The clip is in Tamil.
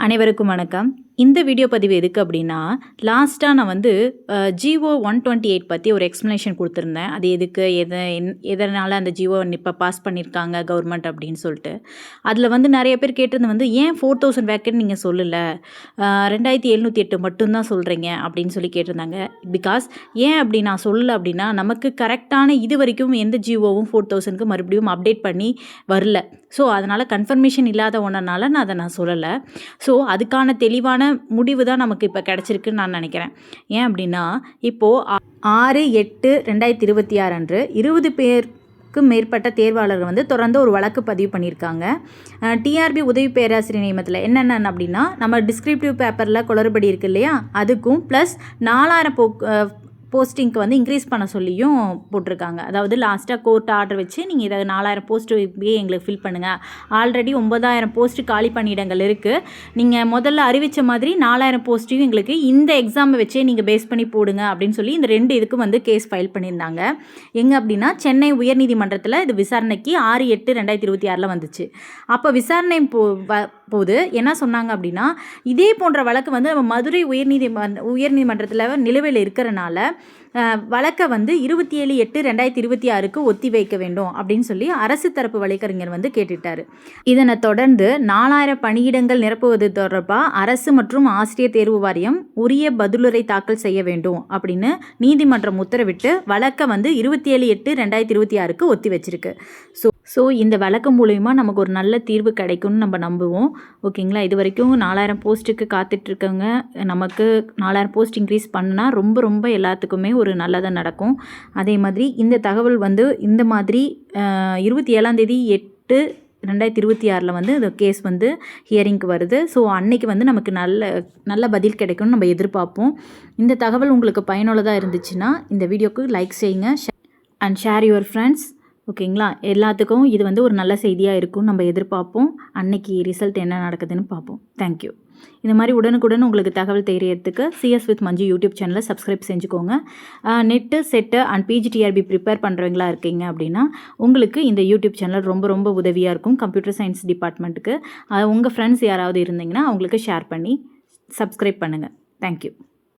அனைவருக்கும் வணக்கம். இந்த வீடியோ பதிவு எதுக்கு அப்படின்னா, லாஸ்ட்டாக நான் வந்து ஜிஓ 128 பற்றி ஒரு எக்ஸ்ப்ளனேஷன் கொடுத்துருந்தேன். அது எதுக்கு, எதனால் அந்த ஜிஓ இப்போ பாஸ் பண்ணியிருக்காங்க கவர்மெண்ட் அப்படின்னு சொல்லிட்டு. அதில் வந்து நிறைய பேர் கேட்டிருந்த வந்து, ஏன் 4000 வேக்கன்ட் நீங்கள் சொல்லலை, 2708 மட்டும்தான் சொல்கிறீங்க அப்படின்னு சொல்லி கேட்டிருந்தாங்க. பிகாஸ் ஏன் அப்படி நான் சொல்லலை அப்படின்னா, நமக்கு கரெக்டான இது வரைக்கும் எந்த ஜிஓவும் 4000க்கு மறுபடியும் அப்டேட் பண்ணி வரல. ஸோ அதனால் கன்ஃபர்மேஷன் இல்லாத ஒன்றனால நான் சொல்லலை. ஸோ அதுக்கான தெளிவான முடிவு தான் நமக்கு இப்போ கிடச்சிருக்குன்னு நான் நினைக்கிறேன். ஏன் அப்படின்னா, இப்போது 6/8/2026 அன்று 20 பேருக்கு மேற்பட்ட தேர்வாளர்கள் வந்து தொடர்ந்து ஒரு வழக்கு பதிவு பண்ணியிருக்காங்க. டிஆர்பி உதவி பேராசிரியர் நியமனத்தில் என்னென்ன அப்படின்னா, நம்ம டிஸ்கிரிப்டிவ் பேப்பரில் குளறுபடி இருக்குது இல்லையா, அதுக்கும் ப்ளஸ் 4000 போஸ்டிங்க்கு வந்து இன்க்ரீஸ் பண்ண சொல்லியும் போட்டிருக்காங்க. அதாவது லாஸ்ட்டாக கோர்ட் ஆர்டர் வச்சு நீங்கள் இதை 4000 போஸ்ட்டு இப்படியே எங்களுக்கு ஃபில் பண்ணுங்கள், ஆல்ரெடி 9000 போஸ்ட்டு காலி பணியிடங்கள் இருக்குது, நீங்கள் முதல்ல அறிவித்த மாதிரி 4000 போஸ்ட்டையும் எங்களுக்கு இந்த எக்ஸாமை வச்சே நீங்கள் பேஸ் பண்ணி போடுங்க அப்படின்னு சொல்லி இந்த 2 இதுக்கும் வந்து கேஸ் ஃபைல் பண்ணியிருந்தாங்க. எங்கே அப்படின்னா, சென்னை உயர்நீதிமன்றத்தில் இது விசாரணைக்கு 6/8/2026 வந்துச்சு. அப்போ விசாரணை போது என்ன சொன்னாங்க அப்படின்னா, இதே போன்ற வழக்கு வந்து நம்ம மதுரை உயர்நீதிமன்றத்தில் நிலுவையில் இருக்கிறனால வழக்கை வந்து 27/8/2026 ஒத்தி வைக்க வேண்டும் அப்படின்னு சொல்லி அரசு தரப்பு வழக்கறிஞர் வந்து கேட்டுட்டார். இதனை தொடர்ந்து 4000 பணியிடங்கள் நிரப்புவது தொடர்பாக அரசு மற்றும் ஆசிரியர் தேர்வு வாரியம் உரிய பதிலுரை தாக்கல் செய்ய வேண்டும் அப்படின்னு நீதிமன்றம் உத்தரவிட்டு வழக்கை வந்து 27/8/2026 ஒத்தி வச்சிருக்கு. ஸோ இந்த வழக்கு மூலயமா நமக்கு ஒரு நல்ல தீர்வு கிடைக்கும்னு நம்ம நம்புவோம். ஓகேங்களா? இது வரைக்கும் 4000 போஸ்ட்டுக்கு காத்துட்ருக்கவங்க, நமக்கு 4000 போஸ்ட் இன்க்ரீஸ் பண்ணால் ரொம்ப எல்லாத்துக்குமே ஒரு நல்லதாக நடக்கும். அதே மாதிரி இந்த தகவல் வந்து இந்த மாதிரி 27/8/2026 வந்து இந்த கேஸ் வந்து ஹியரிங்க்கு வருது. ஸோ அன்னைக்கு வந்து நமக்கு நல்ல பதில் கிடைக்கும்னு நம்ம எதிர்பார்ப்போம். இந்த தகவல் உங்களுக்கு பயனுள்ளதாக இருந்துச்சுன்னா இந்த வீடியோக்கு லைக் செய்யுங்க அண்ட் ஷேர் யுவர் ஃப்ரெண்ட்ஸ். ஓகேங்களா? எல்லாத்துக்கும் இது வந்து ஒரு நல்ல செய்தியாக இருக்கும்னு நம்ம எதிர்பார்ப்போம். அன்னைக்கு ரிசல்ட் என்ன நடக்குதுன்னு பார்ப்போம். தேங்க்யூ. இந்த மாதிரி உடனுக்குடன் உங்களுக்கு தகவல் தெரியறதுக்கு CS with மஞ்சு யூடியூப் சேனலை சப்ஸ்கிரைப் செஞ்சுக்கோங்க. NET SET and PGTRB prepare பண்ணுறவங்களா இருக்கீங்க அப்படின்னா உங்களுக்கு இந்த யூடியூப் சேனல் ரொம்ப உதவியாக இருக்கும். கம்ப்யூட்டர் சயின்ஸ் டிபார்ட்மெண்ட்டுக்கு உங்கள் ஃப்ரெண்ட்ஸ் யாராவது இருந்தீங்கன்னா அவங்களுக்கு ஷேர் பண்ணி சப்ஸ்கிரைப் பண்ணுங்கள். தேங்க்யூ.